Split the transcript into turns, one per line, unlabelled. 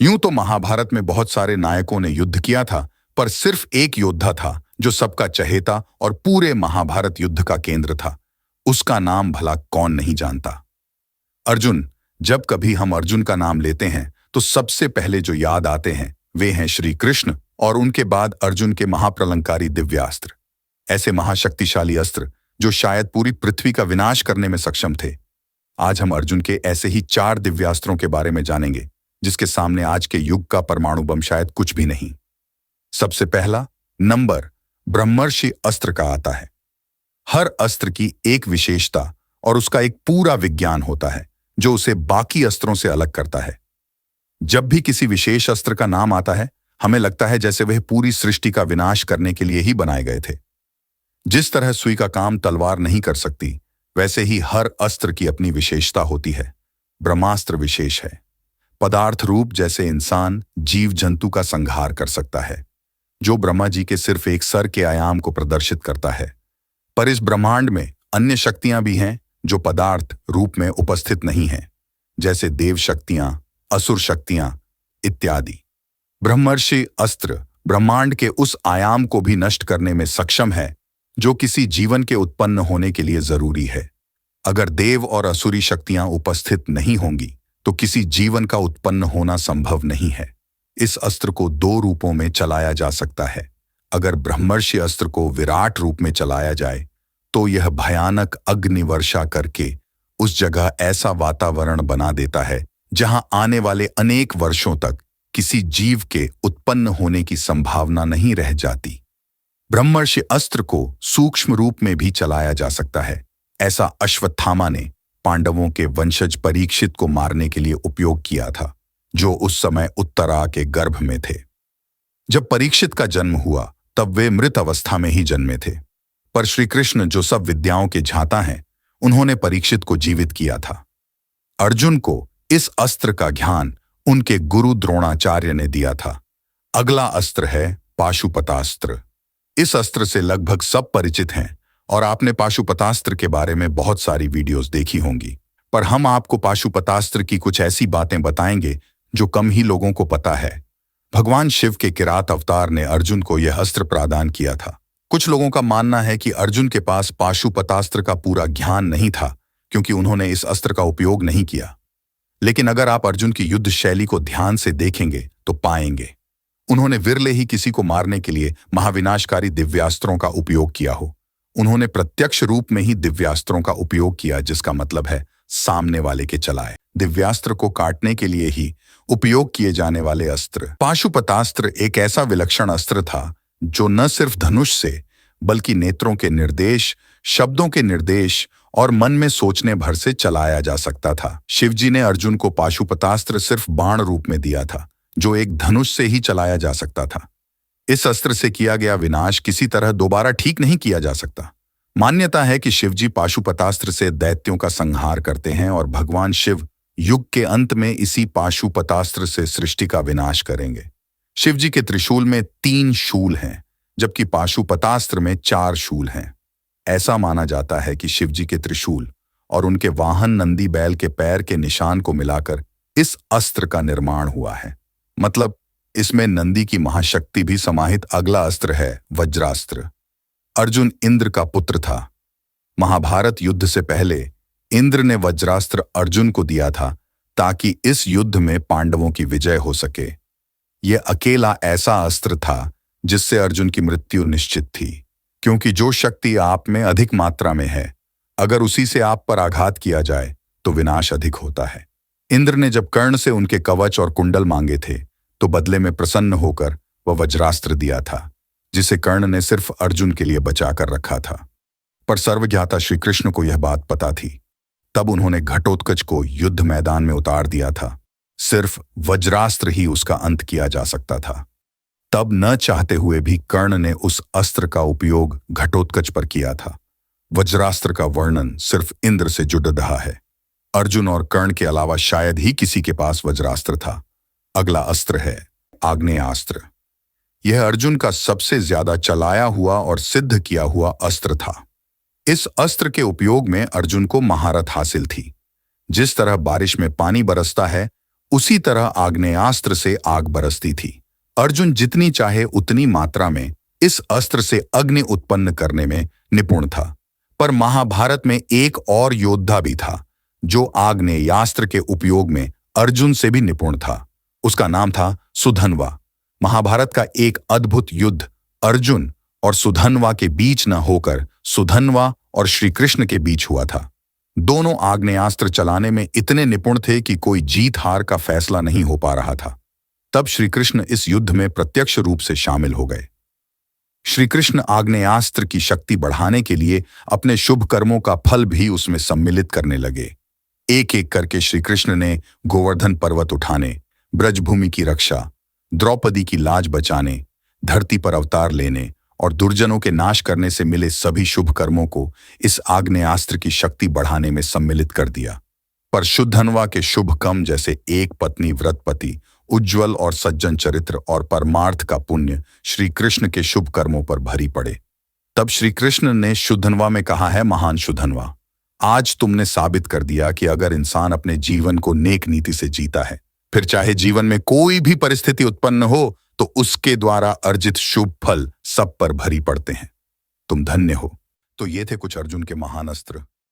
यूं तो महाभारत में बहुत सारे नायकों ने युद्ध किया था, पर सिर्फ एक योद्धा था जो सबका चहेता और पूरे महाभारत युद्ध का केंद्र था। उसका नाम भला कौन नहीं जानता? अर्जुन। जब कभी हम अर्जुन का नाम लेते हैं तो सबसे पहले जो याद आते हैं वे हैं श्री कृष्ण और उनके बाद अर्जुन के महाप्रलंकारी दिव्यास्त्र। ऐसे महाशक्तिशाली अस्त्र जो शायद पूरी पृथ्वी का विनाश करने में सक्षम थे। आज हम अर्जुन के ऐसे ही 4 दिव्यास्त्रों के बारे में जानेंगे जिसके सामने आज के युग का परमाणु बम शायद कुछ भी नहीं। सबसे पहला नंबर ब्रह्मर्षि अस्त्र का आता है। हर अस्त्र की एक विशेषता और उसका एक पूरा विज्ञान होता है जो उसे बाकी अस्त्रों से अलग करता है। जब भी किसी विशेष अस्त्र का नाम आता है, हमें लगता है जैसे वह पूरी सृष्टि का विनाश करने के लिए ही बनाए गए थे। जिस तरह सुई का काम तलवार नहीं कर सकती, वैसे ही हर अस्त्र की अपनी विशेषता होती है। ब्रह्मास्त्र विशेष है। पदार्थ रूप जैसे इंसान, जीव जंतु का संहार कर सकता है, जो ब्रह्मा जी के सिर्फ एक सर के आयाम को प्रदर्शित करता है। पर इस ब्रह्मांड में अन्य शक्तियां भी हैं जो पदार्थ रूप में उपस्थित नहीं हैं, जैसे देव शक्तियां, असुर शक्तियां इत्यादि। ब्रह्मर्षि अस्त्र ब्रह्मांड के उस आयाम को भी नष्ट करने में सक्षम है जो किसी जीवन के उत्पन्न होने के लिए जरूरी है। अगर देव और असुरी शक्तियां उपस्थित नहीं होंगी तो किसी जीवन का उत्पन्न होना संभव नहीं है। इस अस्त्र को 2 रूपों में चलाया जा सकता है। अगर ब्रह्मर्षि अस्त्र को विराट रूप में चलाया जाए तो यह भयानक अग्नि वर्षा करके उस जगह ऐसा वातावरण बना देता है जहां आने वाले अनेक वर्षों तक किसी जीव के उत्पन्न होने की संभावना नहीं रह जाती। ब्रह्मर्षि अस्त्र को सूक्ष्म रूप में भी चलाया जा सकता है। ऐसा अश्वत्थामा ने पांडवों के वंशज परीक्षित को मारने के लिए उपयोग किया था, जो उस समय उत्तरा के गर्भ में थे। जब परीक्षित का जन्म हुआ तब वे मृत अवस्था में ही जन्मे थे, पर श्री कृष्ण जो सब विद्याओं के झाता हैं, उन्होंने परीक्षित को जीवित किया था। अर्जुन को इस अस्त्र का ज्ञान उनके गुरु द्रोणाचार्य ने दिया था। अगला अस्त्र है पाशुपतास्त्र। इस अस्त्र से लगभग सब परिचित हैं और आपने पाशुपतास्त्र के बारे में बहुत सारी वीडियोस देखी होंगी, पर हम आपको पाशुपतास्त्र की कुछ ऐसी बातें बताएंगे जो कम ही लोगों को पता है। भगवान शिव के किरात अवतार ने अर्जुन को यह अस्त्र प्रदान किया था। कुछ लोगों का मानना है कि अर्जुन के पास पाशुपतास्त्र का पूरा ज्ञान नहीं था क्योंकि उन्होंने इस अस्त्र का उपयोग नहीं किया। लेकिन अगर आप अर्जुन की युद्ध शैली को ध्यान से देखेंगे तो पाएंगे उन्होंने विरले ही किसी को मारने के लिए महाविनाशकारी दिव्यास्त्रों का उपयोग किया हो। उन्होंने प्रत्यक्ष रूप में ही दिव्यास्त्रों का उपयोग किया, जिसका मतलब है सामने वाले के चलाए दिव्यास्त्र को काटने के लिए ही उपयोग किए जाने वाले अस्त्र। पाशुपतास्त्र एक ऐसा विलक्षण अस्त्र था जो न सिर्फ धनुष से बल्कि नेत्रों के निर्देश, शब्दों के निर्देश और मन में सोचने भर से चलाया जा सकता था। शिवजी ने अर्जुन को पाशुपतास्त्र सिर्फ बाण रूप में दिया था, जो एक धनुष से ही चलाया जा सकता था। इस अस्त्र से किया गया विनाश किसी तरह दोबारा ठीक नहीं किया जा सकता। मान्यता है कि शिवजी पाशुपतास्त्र से दैत्यों का संहार करते हैं और भगवान शिव युग के अंत में इसी पाशुपतास्त्र से सृष्टि का विनाश करेंगे। शिवजी के त्रिशूल में 3 शूल हैं, जबकि पाशुपतास्त्र में 4 शूल हैं। ऐसा माना जाता है कि शिवजी के त्रिशूल और उनके वाहन नंदी बैल के पैर के निशान को मिलाकर इस अस्त्र का निर्माण हुआ है। मतलब इसमें नंदी की महाशक्ति भी समाहित। अगला अस्त्र है वज्रास्त्र। अर्जुन इंद्र का पुत्र था। महाभारत युद्ध से पहले इंद्र ने वज्रास्त्र अर्जुन को दिया था ताकि इस युद्ध में पांडवों की विजय हो सके। यह अकेला ऐसा अस्त्र था जिससे अर्जुन की मृत्यु निश्चित थी, क्योंकि जो शक्ति आप में अधिक मात्रा में है, अगर उसी से आप पर आघात किया जाए तो विनाश अधिक होता है। इंद्र ने जब कर्ण से उनके कवच और कुंडल मांगे थे तो बदले में प्रसन्न होकर वह वज्रास्त्र दिया था, जिसे कर्ण ने सिर्फ अर्जुन के लिए बचा कर रखा था। पर सर्वज्ञाता श्री कृष्ण को यह बात पता थी। तब उन्होंने घटोत्कच को युद्ध मैदान में उतार दिया था। सिर्फ वज्रास्त्र ही उसका अंत किया जा सकता था। तब न चाहते हुए भी कर्ण ने उस अस्त्र का उपयोग घटोत्कच पर किया था। वज्रास्त्र का वर्णन सिर्फ इंद्र से जुड़ रहा है। अर्जुन और कर्ण के अलावा शायद ही किसी के पास वज्रास्त्र था। अगला अस्त्र है आग्नेयास्त्र। यह अर्जुन का सबसे ज्यादा चलाया हुआ और सिद्ध किया हुआ अस्त्र था। इस अस्त्र के उपयोग में अर्जुन को महारत हासिल थी। जिस तरह बारिश में पानी बरसता है, उसी तरह आग्नेयास्त्र से आग बरसती थी। अर्जुन जितनी चाहे उतनी मात्रा में इस अस्त्र से अग्नि उत्पन्न करने में निपुण था। पर महाभारत में एक और योद्धा भी था जो आग्नेयास्त्र के उपयोग में अर्जुन से भी निपुण था। उसका नाम था सुधन्वा। महाभारत का एक अद्भुत युद्ध अर्जुन और सुधन्वा के बीच न होकर सुधन्वा और श्री कृष्ण के बीच हुआ था। दोनों आग्नेयास्त्र चलाने में इतने निपुण थे कि कोई जीत हार का फैसला नहीं हो पा रहा था। तब श्री कृष्ण इस युद्ध में प्रत्यक्ष रूप से शामिल हो गए। श्री कृष्ण आग्नेयास्त्र की शक्ति बढ़ाने के लिए अपने शुभ कर्मों का फल भी उसमें सम्मिलित करने लगे। एक एक करके श्री कृष्ण ने गोवर्धन पर्वत उठाने, ब्रजभूमि की रक्षा, द्रौपदी की लाज बचाने, धरती पर अवतार लेने और दुर्जनों के नाश करने से मिले सभी शुभ कर्मों को इस आग्नेयास्त्र की शक्ति बढ़ाने में सम्मिलित कर दिया। पर शुद्धन्वा के शुभ कर्म जैसे एक पत्नी व्रतपति, उज्ज्वल और सज्जन चरित्र और परमार्थ का पुण्य श्री कृष्ण के शुभ कर्मों पर भरी पड़े। तब श्री कृष्ण ने शुद्धन्वा में कहा है, महान शुद्धन्वा, आज तुमने साबित कर दिया कि अगर इंसान अपने जीवन को नेक नीति से जीता है, फिर चाहे जीवन में कोई भी परिस्थिति उत्पन्न हो तो उसके द्वारा अर्जित शुभ फल सब पर भरी पड़ते हैं। तुम धन्य हो। तो ये थे कुछ अर्जुन के महान अस्त्र।